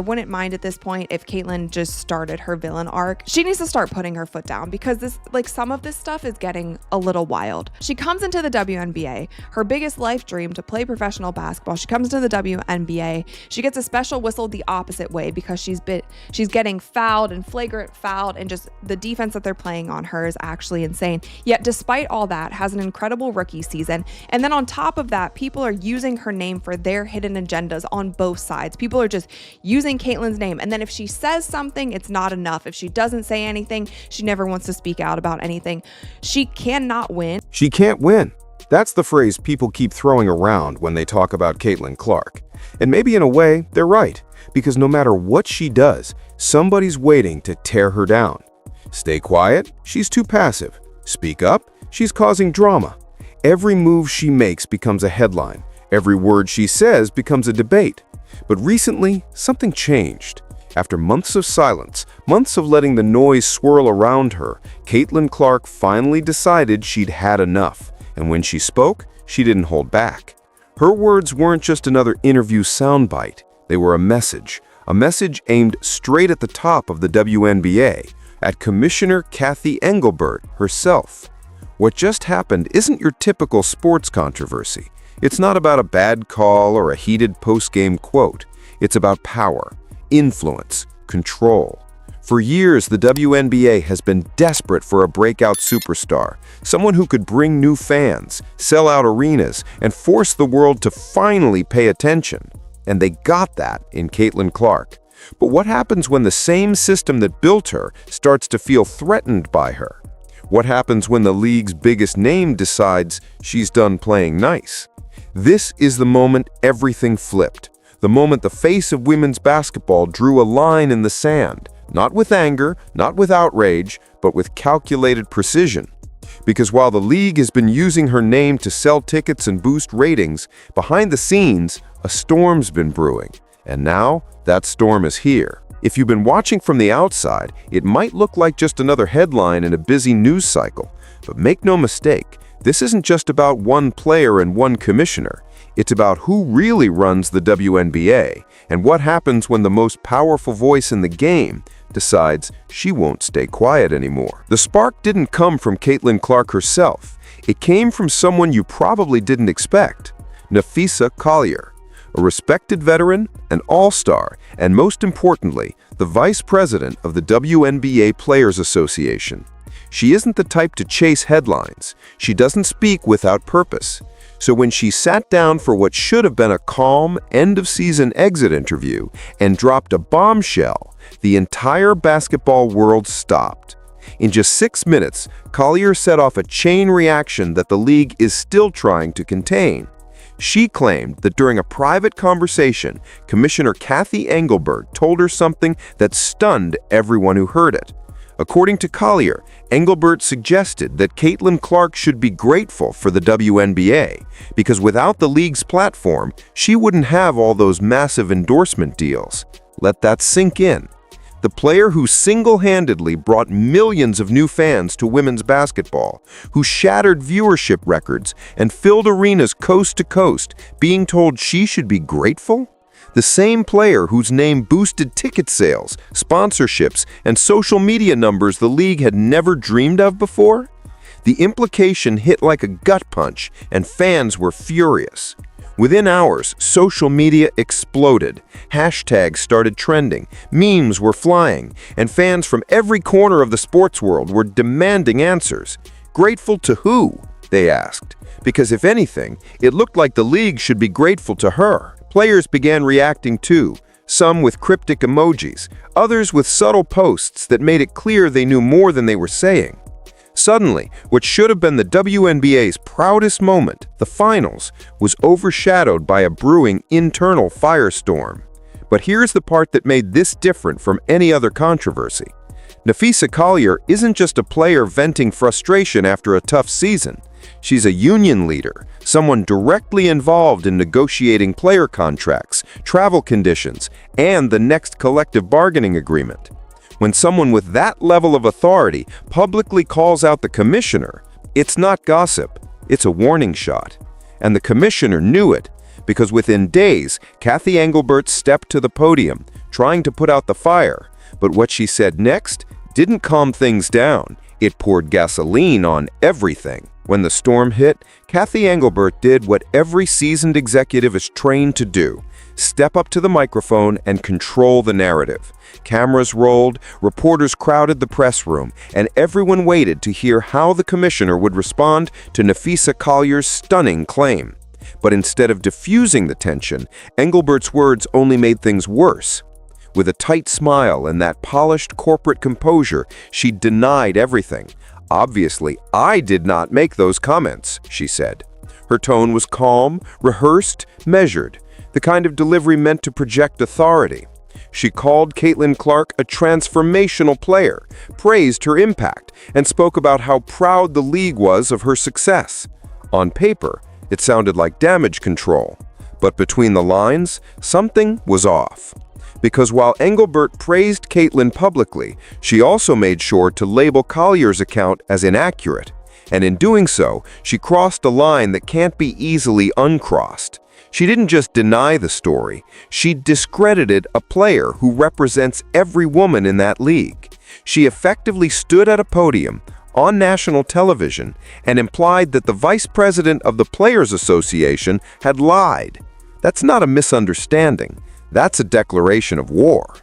I wouldn't mind at this point if Caitlyn just started her villain arc. She needs to start putting her foot down because some of this stuff is getting a little wild. She comes into the WNBA, her biggest life dream to play professional basketball. She comes into the WNBA. She gets a special whistle the opposite way because she's getting fouled and flagrant fouled, and just the defense that they're playing on her is actually insane. Yet despite all that, has an incredible rookie season. And then on top of that, people are using her name for their hidden agendas on both sides. People are just using Caitlyn's name, and then if she says something, it's not enough. If she doesn't say anything, she never wants to speak out about anything. She cannot win. She can't win. That's the phrase people keep throwing around when they talk about Caitlin Clark. And maybe in a way, they're right, because no matter what she does, somebody's waiting to tear her down. Stay quiet, she's too passive. Speak up, she's causing drama. Every move she makes becomes a headline. Every word she says becomes a debate. But recently, something changed. After months of silence, months of letting the noise swirl around her, Caitlin Clark finally decided she'd had enough. And when she spoke, she didn't hold back. Her words weren't just another interview soundbite. They were a message aimed straight at the top of the WNBA, at Commissioner Cathy Engelbert herself. What just happened isn't your typical sports controversy. It's not about a bad call or a heated post-game quote. It's about power, influence, control. For years, the WNBA has been desperate for a breakout superstar, someone who could bring new fans, sell out arenas, and force the world to finally pay attention. And they got that in Caitlin Clark. But what happens when the same system that built her starts to feel threatened by her? What happens when the league's biggest name decides she's done playing nice? This is the moment everything flipped. The moment the face of women's basketball drew a line in the sand, not with anger, not with outrage, but with calculated precision. Because while the league has been using her name to sell tickets and boost ratings, behind the scenes, a storm's been brewing. And now, that storm is here. If you've been watching from the outside, it might look like just another headline in a busy news cycle. But make no mistake, this isn't just about one player and one commissioner. It's about who really runs the WNBA and what happens when the most powerful voice in the game decides she won't stay quiet anymore. The spark didn't come from Caitlin Clark herself. It came from someone you probably didn't expect, Napheesa Collier, a respected veteran, an all-star, and most importantly, the vice president of the WNBA Players Association. She isn't the type to chase headlines. She doesn't speak without purpose. So when she sat down for what should have been a calm, end-of-season exit interview and dropped a bombshell, the entire basketball world stopped. In just 6 minutes, Collier set off a chain reaction that the league is still trying to contain. She claimed that during a private conversation, Commissioner Cathy Engelbert told her something that stunned everyone who heard it. According to Collier, Engelbert suggested that Caitlin Clark should be grateful for the WNBA because without the league's platform, she wouldn't have all those massive endorsement deals. Let that sink in. The player who single-handedly brought millions of new fans to women's basketball, who shattered viewership records and filled arenas coast to coast, being told she should be grateful? The same player whose name boosted ticket sales, sponsorships, and social media numbers the league had never dreamed of before? The implication hit like a gut punch, and fans were furious. Within hours, social media exploded. Hashtags started trending, memes were flying, and fans from every corner of the sports world were demanding answers. Grateful to who? They asked. Because if anything, it looked like the league should be grateful to her. Players began reacting too, some with cryptic emojis, others with subtle posts that made it clear they knew more than they were saying. Suddenly, what should have been the WNBA's proudest moment, the finals, was overshadowed by a brewing internal firestorm. But here's the part that made this different from any other controversy. Napheesa Collier isn't just a player venting frustration after a tough season. She's a union leader, someone directly involved in negotiating player contracts, travel conditions, and the next collective bargaining agreement. When someone with that level of authority publicly calls out the commissioner, it's not gossip, it's a warning shot. And the commissioner knew it, because within days, Cathy Engelbert stepped to the podium, trying to put out the fire. But what she said next didn't calm things down. It poured gasoline on everything. When the storm hit, Cathy Engelbert did what every seasoned executive is trained to do: step up to the microphone and control the narrative. Cameras rolled, reporters crowded the press room, and everyone waited to hear how the commissioner would respond to Napheesa Collier's stunning claim. But instead of diffusing the tension, Engelbert's words only made things worse. With a tight smile and that polished corporate composure, she denied everything. "Obviously, I did not make those comments," she said. Her tone was calm, rehearsed, measured, the kind of delivery meant to project authority. She called Caitlin Clark a transformational player, praised her impact, and spoke about how proud the league was of her success. On paper, it sounded like damage control, but between the lines, something was off. Because while Engelbert praised Caitlin publicly, she also made sure to label Collier's account as inaccurate. And in doing so, she crossed a line that can't be easily uncrossed. She didn't just deny the story, she discredited a player who represents every woman in that league. She effectively stood at a podium on national television and implied that the vice president of the Players Association had lied. That's not a misunderstanding. That's a declaration of war.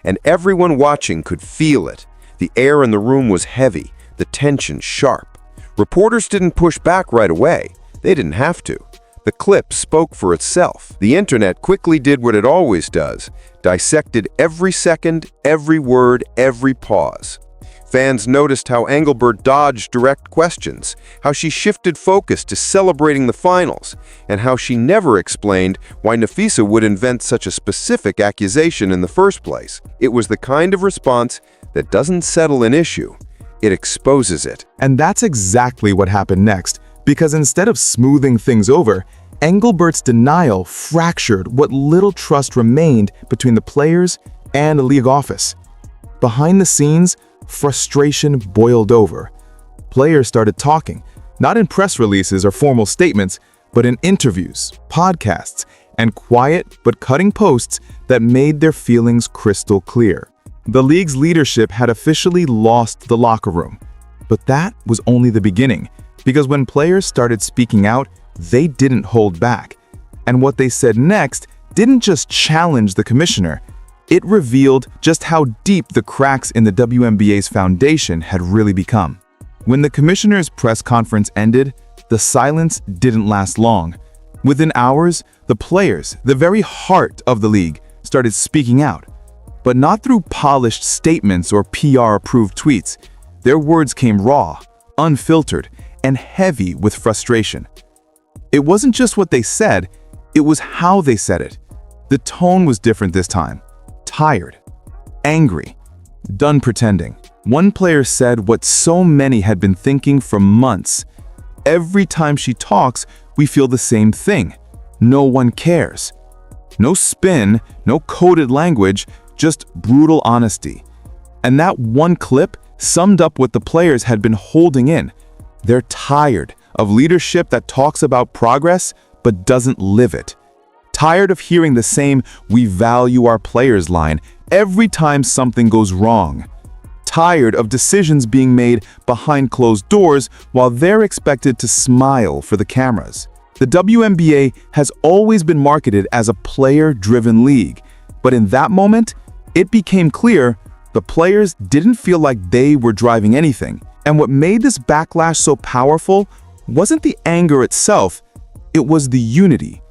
And everyone watching could feel it. The air in the room was heavy, the tension sharp. Reporters didn't push back right away. They didn't have to. The clip spoke for itself. The internet quickly did what it always does, dissected every second, every word, every pause. Fans noticed how Engelbert dodged direct questions, how she shifted focus to celebrating the finals, and how she never explained why Napheesa would invent such a specific accusation in the first place. It was the kind of response that doesn't settle an issue, it exposes it. And that's exactly what happened next, because instead of smoothing things over, Engelbert's denial fractured what little trust remained between the players and the league office. Behind the scenes, frustration boiled over. Players started talking, not in press releases or formal statements, but in interviews, podcasts, and quiet but cutting posts that made their feelings crystal clear. The league's leadership had officially lost the locker room. But that was only the beginning, because when players started speaking out, they didn't hold back. And what they said next didn't just challenge the commissioner, it revealed just how deep the cracks in the WNBA's foundation had really become. When the commissioner's press conference ended, the silence didn't last long. Within hours, the players, the very heart of the league, started speaking out. But not through polished statements or PR-approved tweets. Their words came raw, unfiltered, and heavy with frustration. It wasn't just what they said, it was how they said it. The tone was different this time. Tired, angry, done pretending. One player said what so many had been thinking for months. Every time she talks, we feel the same thing. No one cares. No spin, no coded language, just brutal honesty. And that one clip summed up what the players had been holding in. They're tired of leadership that talks about progress but doesn't live it. Tired of hearing the same "we value our players" line every time something goes wrong. Tired of decisions being made behind closed doors while they're expected to smile for the cameras. The WNBA has always been marketed as a player-driven league, but in that moment, it became clear the players didn't feel like they were driving anything. And what made this backlash so powerful wasn't the anger itself, it was the unity.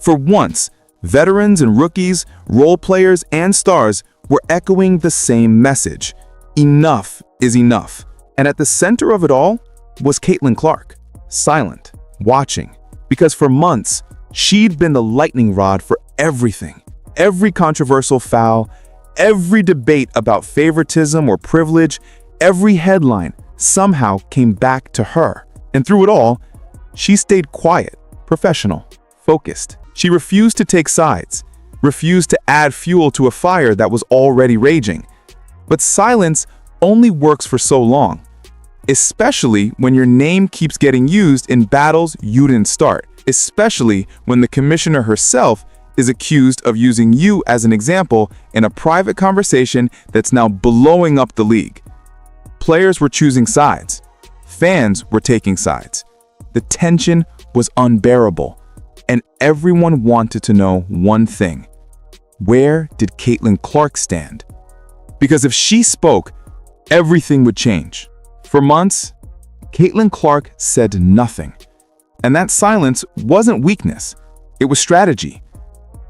For once, veterans and rookies, role players and stars were echoing the same message. Enough is enough. And at the center of it all was Caitlin Clark, silent, watching, because for months, she'd been the lightning rod for everything. Every controversial foul, every debate about favoritism or privilege, every headline somehow came back to her. And through it all, she stayed quiet, professional, focused. She refused to take sides, refused to add fuel to a fire that was already raging. But silence only works for so long, especially when your name keeps getting used in battles you didn't start, especially when the commissioner herself is accused of using you as an example in a private conversation that's now blowing up the league. Players were choosing sides. Fans were taking sides. The tension was unbearable, and everyone wanted to know one thing. Where did Caitlin Clark stand? Because if she spoke, everything would change. For months, Caitlin Clark said nothing. And that silence wasn't weakness, it was strategy.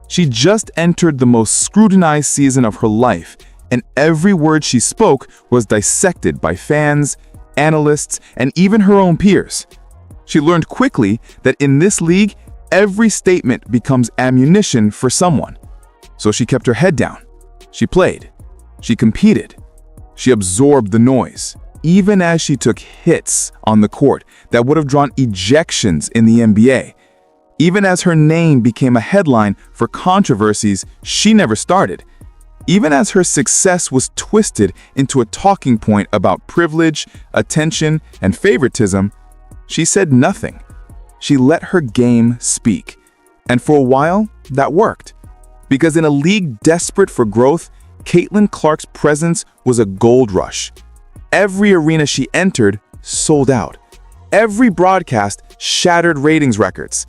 She just entered the most scrutinized season of her life, and every word she spoke was dissected by fans, analysts, and even her own peers. She learned quickly that in this league, every statement becomes ammunition for someone. So she kept her head down. She played. She competed. She absorbed the noise, even as she took hits on the court that would have drawn ejections in the NBA. Even as her name became a headline for controversies she never started. Even as her success was twisted into a talking point about privilege, attention, and favoritism, she said nothing. She let her game speak. And for a while, that worked. Because in a league desperate for growth, Caitlin Clark's presence was a gold rush. Every arena she entered sold out. Every broadcast shattered ratings records.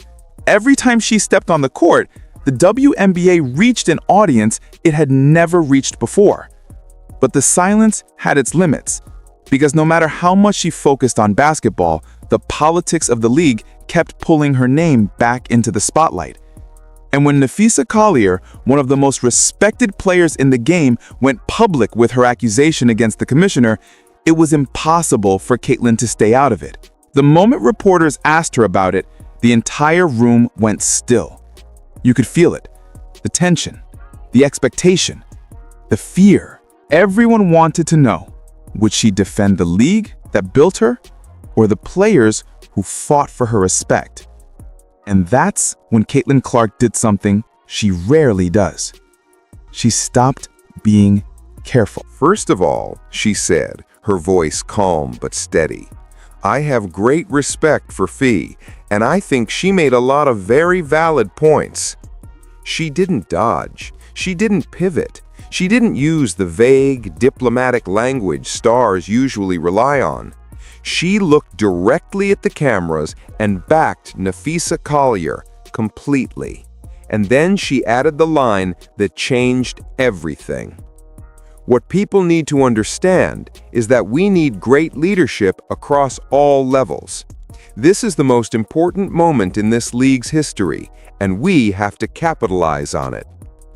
Every time she stepped on the court, the WNBA reached an audience it had never reached before. But the silence had its limits, because no matter how much she focused on basketball, the politics of the league kept pulling her name back into the spotlight. And when Napheesa Collier, one of the most respected players in the game, went public with her accusation against the commissioner, it was impossible for Caitlin to stay out of it. The moment reporters asked her about it, the entire room went still. You could feel it. The tension, the expectation, the fear. Everyone wanted to know, would she defend the league that built her or the players who fought for her respect? And that's when Caitlin Clark did something she rarely does. She stopped being careful. First of all, she said, her voice calm but steady, "I have great respect for Fee, and I think she made a lot of very valid points." She didn't dodge. She didn't pivot. She didn't use the vague, diplomatic language stars usually rely on. She looked directly at the cameras and backed Napheesa Collier completely. And then she added the line that changed everything. What people need to understand is that we need great leadership across all levels. This is the most important moment in this league's history, and we have to capitalize on it.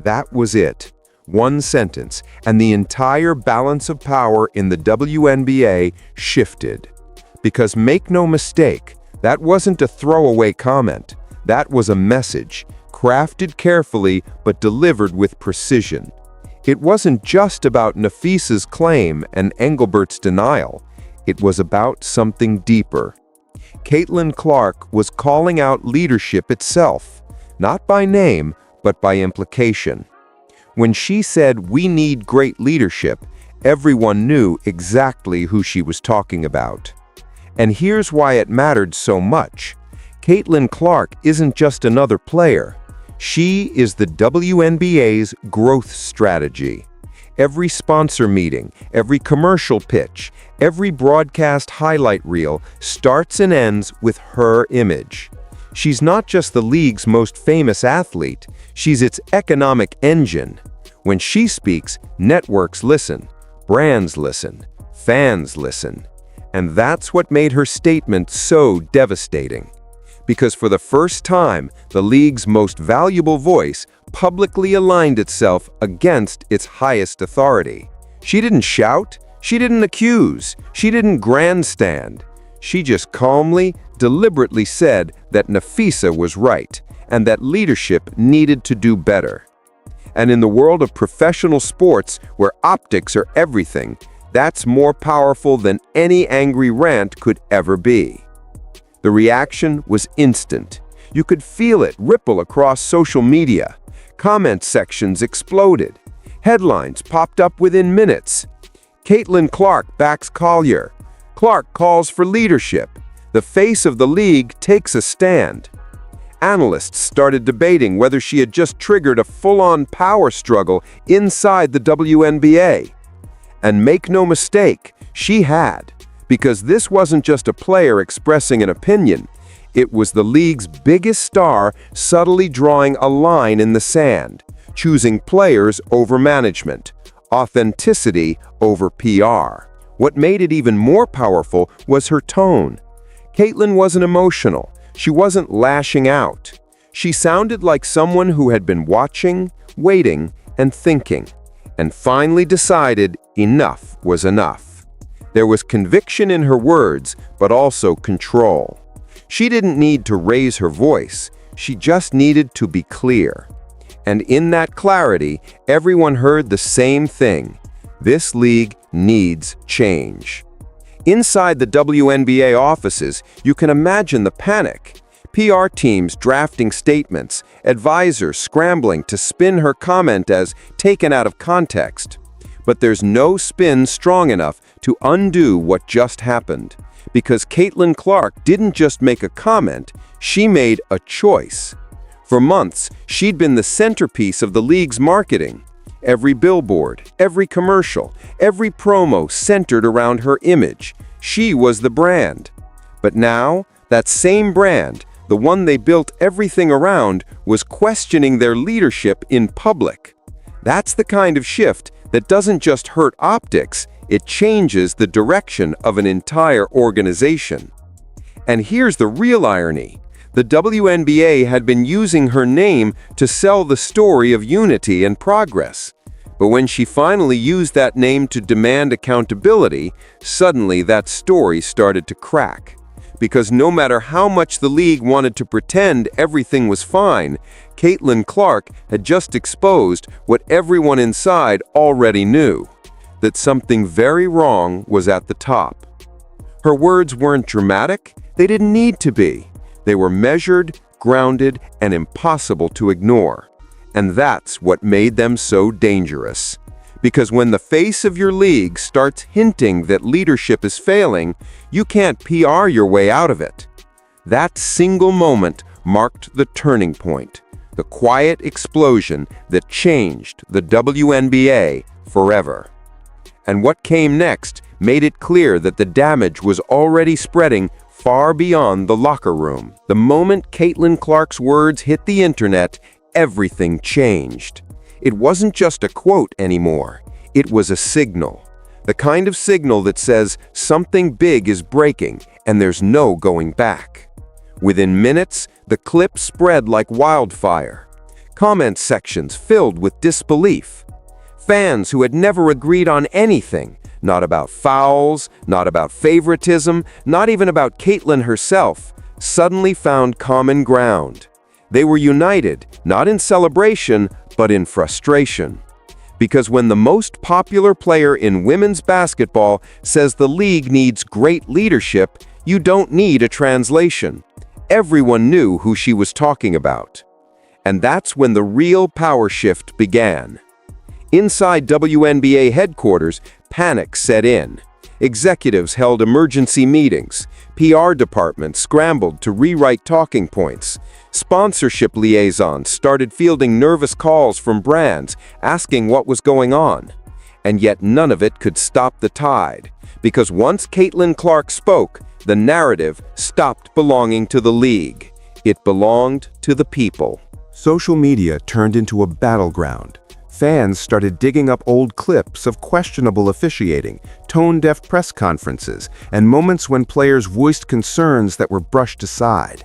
That was it. One sentence, and the entire balance of power in the WNBA shifted. Because make no mistake, that wasn't a throwaway comment. That was a message, crafted carefully but delivered with precision. It wasn't just about Napheesa's claim and Engelbert's denial. It was about something deeper. Caitlin Clark was calling out leadership itself, not by name, but by implication. When she said, "We need great leadership," everyone knew exactly who she was talking about. And here's why it mattered so much. Caitlin Clark isn't just another player. She is the WNBA's growth strategy. Every sponsor meeting, every commercial pitch, every broadcast highlight reel starts and ends with her image. She's not just the league's most famous athlete, she's its economic engine. When she speaks, networks listen, brands listen, fans listen. And that's what made her statement so devastating. Because for the first time, the league's most valuable voice publicly aligned itself against its highest authority. She didn't shout, she didn't accuse, she didn't grandstand. She just calmly, deliberately said that Napheesa was right and that leadership needed to do better. And in the world of professional sports, where optics are everything, that's more powerful than any angry rant could ever be. The reaction was instant. You could feel it ripple across social media. Comment sections exploded. Headlines popped up within minutes. Caitlin Clark backs Collier. Clark calls for leadership. The face of the league takes a stand. Analysts started debating whether she had just triggered a full-on power struggle inside the WNBA. And make no mistake, she had, because this wasn't just a player expressing an opinion. It was the league's biggest star subtly drawing a line in the sand, choosing players over management, authenticity over PR. What made it even more powerful was her tone. Caitlin wasn't emotional. She wasn't lashing out. She sounded like someone who had been watching, waiting, and thinking, and finally decided enough was enough. There was conviction in her words, but also control. She didn't need to raise her voice. She just needed to be clear. And in that clarity, everyone heard the same thing. This league needs change. Inside the WNBA offices, you can imagine the panic. PR teams drafting statements, advisors scrambling to spin her comment as taken out of context. But there's no spin strong enough to undo what just happened. Because Caitlin Clark didn't just make a comment, she made a choice. For months, she'd been the centerpiece of the league's marketing. Every billboard, every commercial, every promo centered around her image. She was the brand. But now, that same brand, the one they built everything around, was questioning their leadership in public. That's the kind of shift that doesn't just hurt optics, it changes the direction of an entire organization. And here's the real irony. The WNBA had been using her name to sell the story of unity and progress. But when she finally used that name to demand accountability, suddenly that story started to crack. Because no matter how much the league wanted to pretend everything was fine, Caitlin Clark had just exposed what everyone inside already knew, that something very wrong was at the top. Her words weren't dramatic, they didn't need to be. They were measured, grounded, and impossible to ignore. And that's what made them so dangerous. Because when the face of your league starts hinting that leadership is failing, you can't PR your way out of it. That single moment marked the turning point, the quiet explosion that changed the WNBA forever. And what came next made it clear that the damage was already spreading far beyond the locker room. The moment Caitlin Clark's words hit the internet, everything changed. It wasn't just a quote anymore. It was a signal. The kind of signal that says something big is breaking and there's no going back. Within minutes, the clip spread like wildfire. Comment sections filled with disbelief. Fans who had never agreed on anything, not about fouls, not about favoritism, not even about Caitlin herself, suddenly found common ground. They were united, not in celebration, but in frustration. Because when the most popular player in women's basketball says the league needs great leadership, you don't need a translation. Everyone knew who she was talking about. And that's when the real power shift began. Inside WNBA headquarters, panic set in. Executives held emergency meetings. PR departments scrambled to rewrite talking points. Sponsorship liaisons started fielding nervous calls from brands asking what was going on. And yet none of it could stop the tide. Because once Caitlin Clark spoke, the narrative stopped belonging to the league. It belonged to the people. Social media turned into a battleground. Fans started digging up old clips of questionable officiating, tone-deaf press conferences, and moments when players voiced concerns that were brushed aside.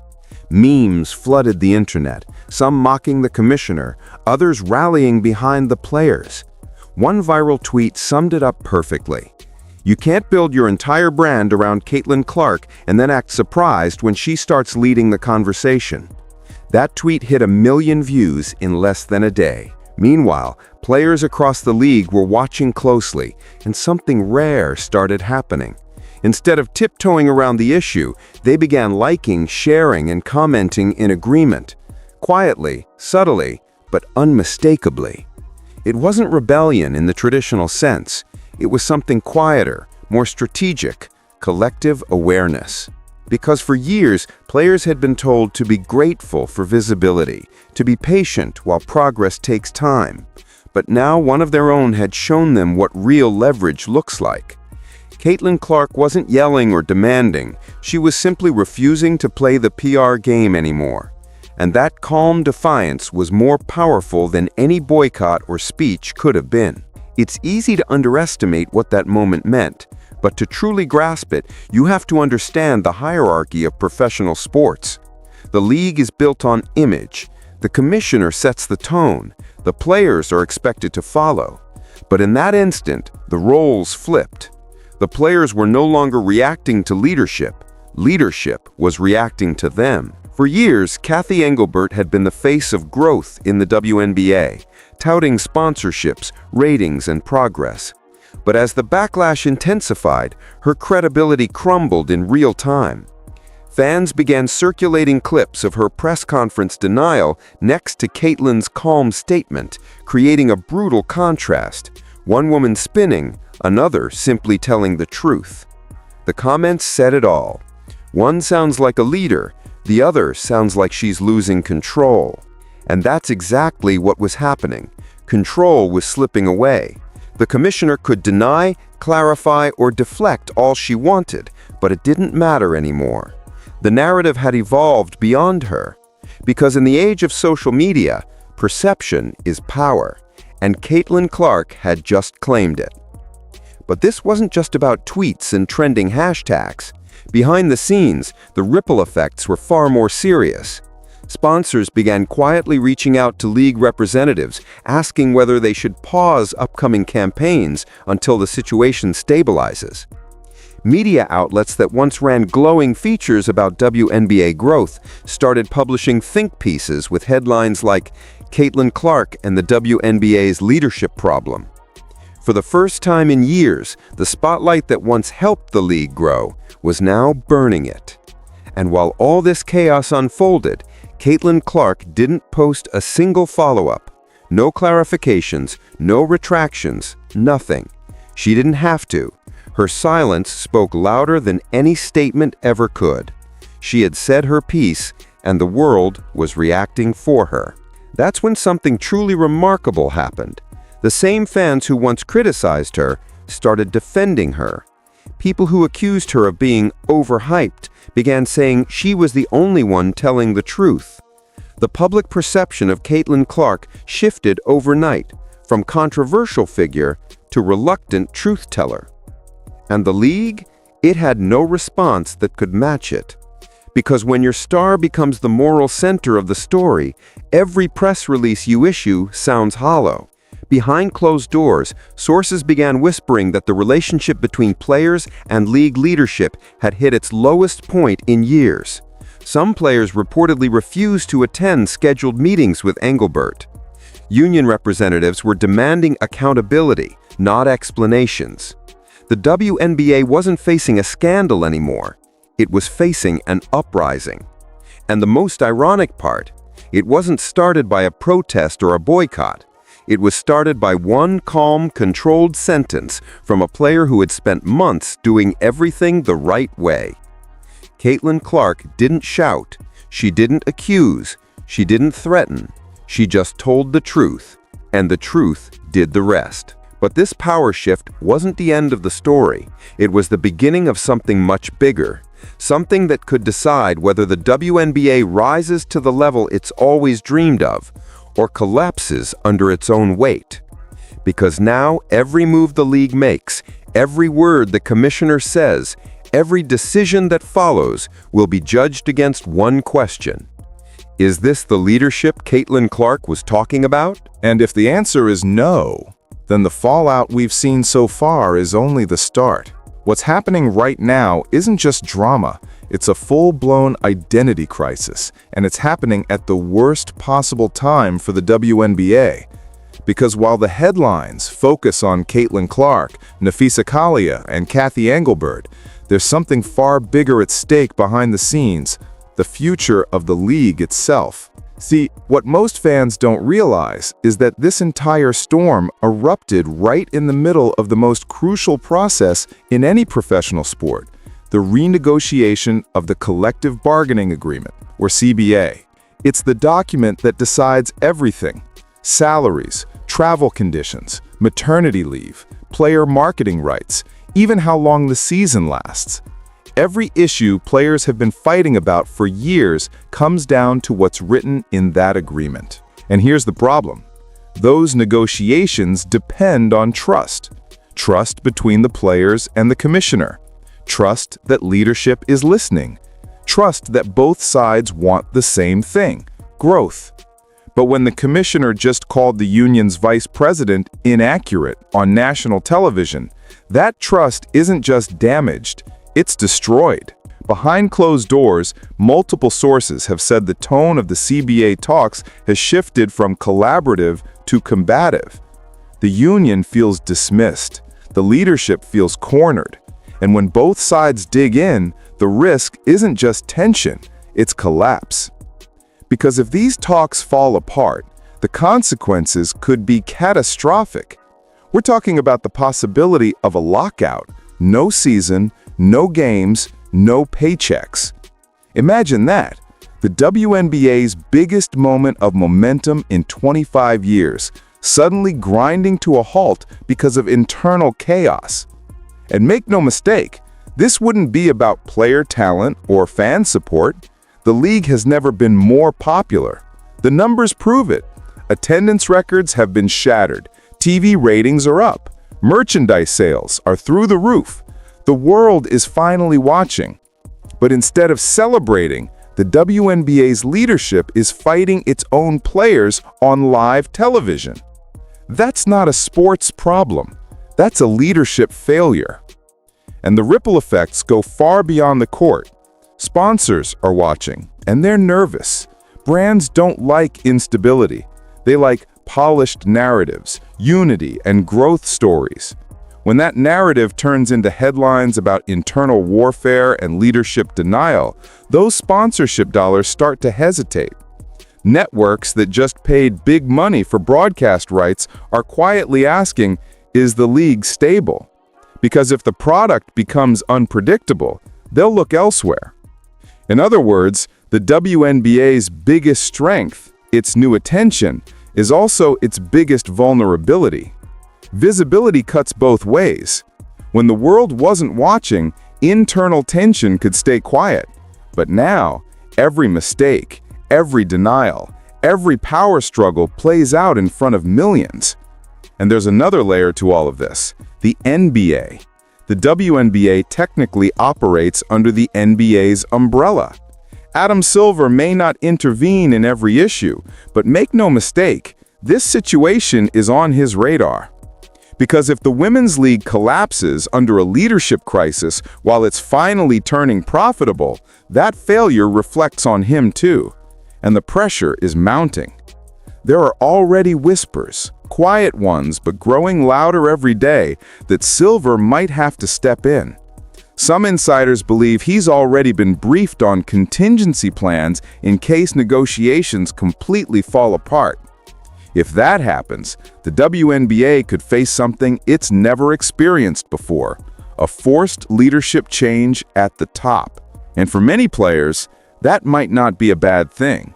Memes flooded the internet, some mocking the commissioner, others rallying behind the players. One viral tweet summed it up perfectly. You can't build your entire brand around Caitlin Clark and then act surprised when she starts leading the conversation. That tweet hit 1 million views in less than a day. Meanwhile, players across the league were watching closely, and something rare started happening. Instead of tiptoeing around the issue, they began liking, sharing, and commenting in agreement. Quietly, subtly, but unmistakably. It wasn't rebellion in the traditional sense. It was something quieter, more strategic, collective awareness. Because for years, players had been told to be grateful for visibility, to be patient while progress takes time. But now one of their own had shown them what real leverage looks like. Caitlin Clark wasn't yelling or demanding. She was simply refusing to play the PR game anymore. And that calm defiance was more powerful than any boycott or speech could have been. It's easy to underestimate what that moment meant, but to truly grasp it, you have to understand the hierarchy of professional sports. The league is built on image. The commissioner sets the tone. The players are expected to follow. But in that instant, the roles flipped. The players were no longer reacting to leadership. Leadership was reacting to them. For years, Cathy Engelbert had been the face of growth in the WNBA, touting sponsorships, ratings, and progress. But as the backlash intensified, her credibility crumbled in real time. Fans began circulating clips of her press conference denial next to Caitlin's calm statement, creating a brutal contrast. One woman spinning, another simply telling the truth. The comments said it all. One sounds like a leader, the other sounds like she's losing control. And that's exactly what was happening. Control was slipping away. The commissioner could deny, clarify, or deflect all she wanted, but it didn't matter anymore. The narrative had evolved beyond her. Because in the age of social media, perception is power, and Caitlin Clark had just claimed it. But this wasn't just about tweets and trending hashtags. Behind the scenes, the ripple effects were far more serious. Sponsors began quietly reaching out to league representatives, asking whether they should pause upcoming campaigns until the situation stabilizes. Media outlets that once ran glowing features about WNBA growth started publishing think pieces with headlines like "Caitlin Clark and the WNBA's leadership problem." For the first time in years, the spotlight that once helped the league grow was now burning it. And while all this chaos unfolded, Caitlin Clark didn't post a single follow-up. No clarifications, no retractions, nothing. She didn't have to. Her silence spoke louder than any statement ever could. She had said her piece, and the world was reacting for her. That's when something truly remarkable happened. The same fans who once criticized her started defending her. People who accused her of being overhyped began saying she was the only one telling the truth. The public perception of Caitlin Clark shifted overnight, from controversial figure to reluctant truth-teller. And the league? It had no response that could match it. Because when your star becomes the moral center of the story, every press release you issue sounds hollow. Behind closed doors, sources began whispering that the relationship between players and league leadership had hit its lowest point in years. Some players reportedly refused to attend scheduled meetings with Engelbert. Union representatives were demanding accountability, not explanations. The WNBA wasn't facing a scandal anymore. It was facing an uprising. And the most ironic part, it wasn't started by a protest or a boycott. It was started by one calm, controlled sentence from a player who had spent months doing everything the right way. Caitlin Clark didn't shout, she didn't accuse, she didn't threaten. She just told the truth, and the truth did the rest. But this power shift wasn't the end of the story. It was the beginning of something much bigger, something that could decide whether the WNBA rises to the level it's always dreamed of, or collapses under its own weight. Because now every move the league makes, every word the commissioner says, every decision that follows will be judged against one question. Is this the leadership Caitlin Clark was talking about? And if the answer is no, then the fallout we've seen so far is only the start. What's happening right now isn't just drama, it's a full-blown identity crisis, and it's happening at the worst possible time for the WNBA. Because while the headlines focus on Caitlin Clark, Napheesa Collier, and Cathy Engelbert, there's something far bigger at stake behind the scenes: the future of the league itself. See, what most fans don't realize is that this entire storm erupted right in the middle of the most crucial process in any professional sport: the renegotiation of the Collective Bargaining Agreement, or CBA. It's the document that decides everything: salaries, travel conditions, maternity leave, player marketing rights, even how long the season lasts. Every issue players have been fighting about for years comes down to what's written in that agreement. And here's the problem. Those negotiations depend on trust. Trust between the players and the commissioner. Trust that leadership is listening. Trust that both sides want the same thing: growth. But when the commissioner just called the union's vice president inaccurate on national television, that trust isn't just damaged, it's destroyed. Behind closed doors, multiple sources have said the tone of the CBA talks has shifted from collaborative to combative. The union feels dismissed, the leadership feels cornered, and when both sides dig in, the risk isn't just tension, it's collapse. Because if these talks fall apart, the consequences could be catastrophic. We're talking about the possibility of a lockout, no season, no games, no paychecks. Imagine that, the WNBA's biggest moment of momentum in 25 years, suddenly grinding to a halt because of internal chaos. And make no mistake, this wouldn't be about player talent or fan support. The league has never been more popular. The numbers prove it. Attendance records have been shattered. TV ratings are up. Merchandise sales are through the roof. The world is finally watching. But instead of celebrating, the WNBA's leadership is fighting its own players on live television. That's not a sports problem. That's a leadership failure. And the ripple effects go far beyond the court. Sponsors are watching, and they're nervous. Brands don't like instability. They like polished narratives, unity, and growth stories. When that narrative turns into headlines about internal warfare and leadership denial, those sponsorship dollars start to hesitate. Networks that just paid big money for broadcast rights are quietly asking, is the league stable? Because if the product becomes unpredictable, they'll look elsewhere. In other words, the WNBA's biggest strength, its new attention, is also its biggest vulnerability. Visibility cuts both ways. When the world wasn't watching, internal tension could stay quiet. But now, every mistake, every denial, every power struggle plays out in front of millions. And there's another layer to all of this: the NBA. The WNBA technically operates under the NBA's umbrella. Adam Silver may not intervene in every issue, but make no mistake, this situation is on his radar. Because if the Women's League collapses under a leadership crisis while it's finally turning profitable, that failure reflects on him too. And the pressure is mounting. There are already whispers, quiet ones but growing louder every day, that Silver might have to step in. Some insiders believe he's already been briefed on contingency plans in case negotiations completely fall apart. If that happens, the WNBA could face something it's never experienced before: a forced leadership change at the top. And for many players, that might not be a bad thing.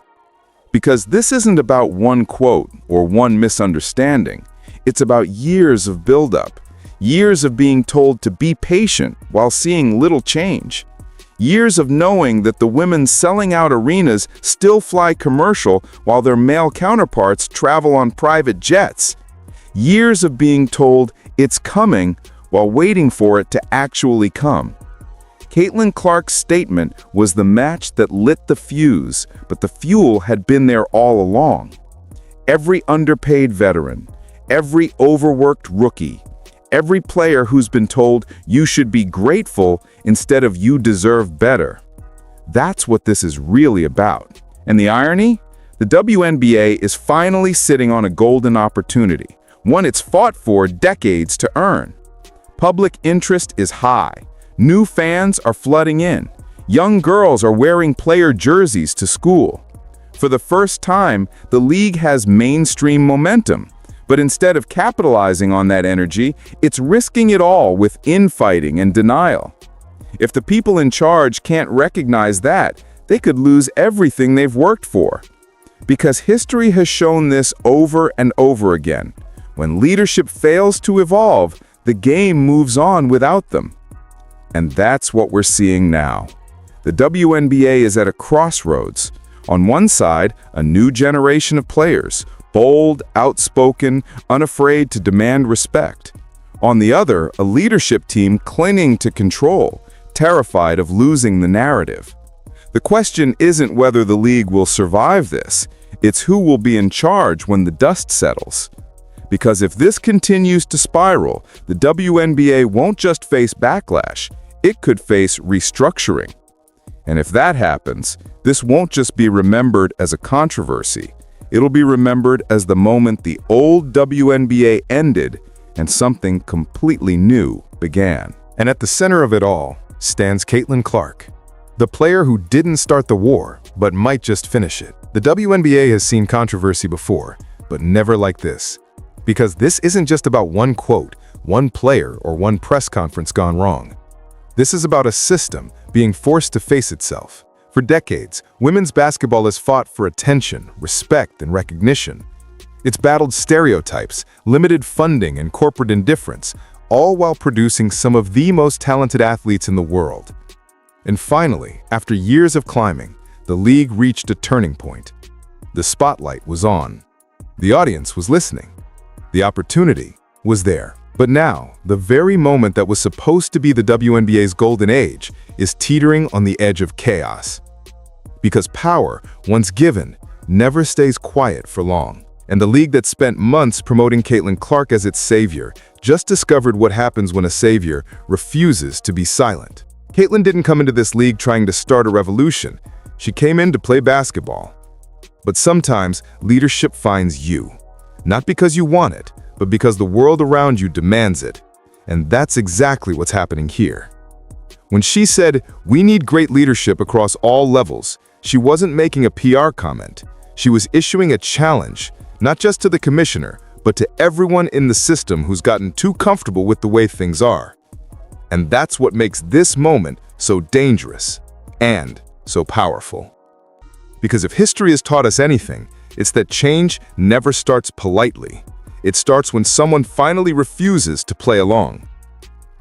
Because this isn't about one quote or one misunderstanding. It's about years of buildup, years of being told to be patient while seeing little change, years of knowing that the women selling out arenas still fly commercial while their male counterparts travel on private jets, years of being told it's coming while waiting for it to actually come. Caitlin Clark's statement was the match that lit the fuse, but the fuel had been there all along. Every underpaid veteran, every overworked rookie, every player who's been told you should be grateful instead of you deserve better. That's what this is really about. And the irony? The WNBA is finally sitting on a golden opportunity, one it's fought for decades to earn. Public interest is high. New fans are flooding in. Young girls are wearing player jerseys to school. For the first time, the league has mainstream momentum. But instead of capitalizing on that energy, it's risking it all with infighting and denial. If the people in charge can't recognize that, they could lose everything they've worked for. Because history has shown this over and over again. When leadership fails to evolve, the game moves on without them. And that's what we're seeing now. The WNBA is at a crossroads. On one side, a new generation of players, bold, outspoken, unafraid to demand respect. On the other, a leadership team clinging to control, terrified of losing the narrative. The question isn't whether the league will survive this, it's who will be in charge when the dust settles. Because if this continues to spiral, the WNBA won't just face backlash, it could face restructuring. And if that happens, this won't just be remembered as a controversy, it'll be remembered as the moment the old WNBA ended and something completely new began. And at the center of it all stands Caitlin Clark, the player who didn't start the war, but might just finish it. The WNBA has seen controversy before, but never like this. Because this isn't just about one quote, one player, or one press conference gone wrong. This is about a system being forced to face itself. For decades, women's basketball has fought for attention, respect, and recognition. It's battled stereotypes, limited funding, and corporate indifference, all while producing some of the most talented athletes in the world. And finally, after years of climbing, the league reached a turning point. The spotlight was on. The audience was listening. The opportunity was there. But now, the very moment that was supposed to be the WNBA's golden age is teetering on the edge of chaos. Because power, once given, never stays quiet for long. And the league that spent months promoting Caitlin Clark as its savior just discovered what happens when a savior refuses to be silent. Caitlin didn't come into this league trying to start a revolution. She came in to play basketball. But sometimes, leadership finds you. Not because you want it, but because the world around you demands it. And that's exactly what's happening here. When she said, "We need great leadership across all levels," she wasn't making a PR comment. She was issuing a challenge, not just to the commissioner, but to everyone in the system who's gotten too comfortable with the way things are. And that's what makes this moment so dangerous and so powerful. Because if history has taught us anything, it's that change never starts politely. It starts when someone finally refuses to play along.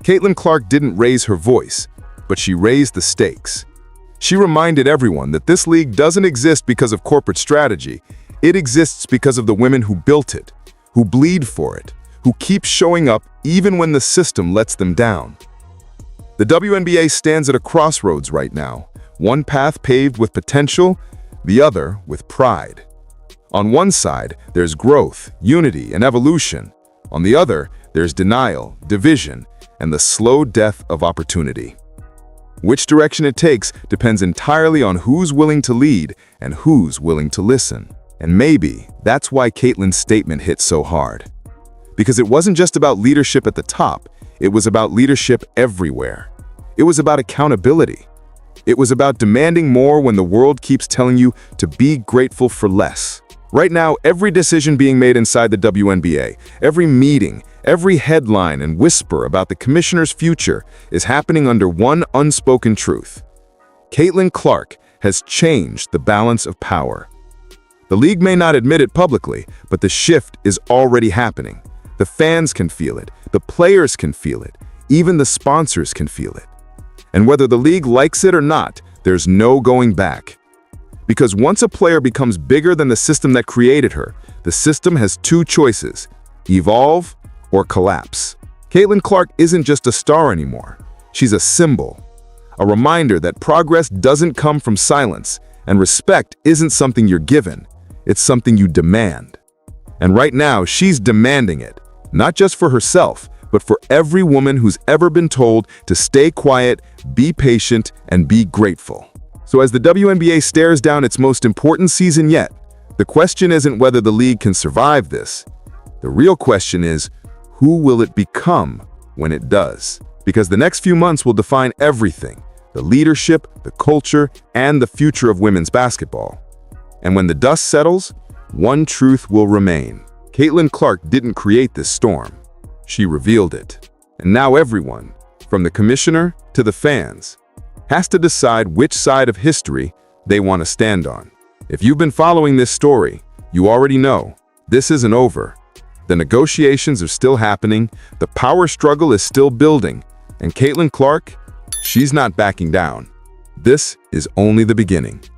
Caitlin Clark didn't raise her voice, but she raised the stakes. She reminded everyone that this league doesn't exist because of corporate strategy. It exists because of the women who built it, who bleed for it, who keep showing up even when the system lets them down. The WNBA stands at a crossroads right now, one path paved with potential, the other with pride. On one side, there's growth, unity, and evolution. On the other, there's denial, division, and the slow death of opportunity. Which direction it takes depends entirely on who's willing to lead and who's willing to listen. And maybe that's why Caitlin's statement hit so hard. Because it wasn't just about leadership at the top, it was about leadership everywhere. It was about accountability. It was about demanding more when the world keeps telling you to be grateful for less. Right now, every decision being made inside the WNBA, every meeting, every headline and whisper about the commissioner's future is happening under one unspoken truth. Caitlin Clark has changed the balance of power. The league may not admit it publicly, but the shift is already happening. The fans can feel it, the players can feel it, even the sponsors can feel it. And whether the league likes it or not, there's no going back. Because once a player becomes bigger than the system that created her, the system has two choices: evolve or collapse. Caitlin Clark isn't just a star anymore. She's a symbol, a reminder that progress doesn't come from silence, and respect isn't something you're given, it's something you demand. And right now, she's demanding it, not just for herself, but for every woman who's ever been told to stay quiet, be patient, and be grateful. So as the WNBA stares down its most important season yet, the question isn't whether the league can survive this. The real question is, who will it become when it does? Because the next few months will define everything: the leadership, the culture, and the future of women's basketball. And when the dust settles, one truth will remain. Caitlin Clark didn't create this storm. She revealed it. And now everyone, from the commissioner to the fans, has to decide which side of history they want to stand on. If you've been following this story, you already know this isn't over. The negotiations are still happening, the power struggle is still building, and Caitlin Clark, she's not backing down. This is only the beginning.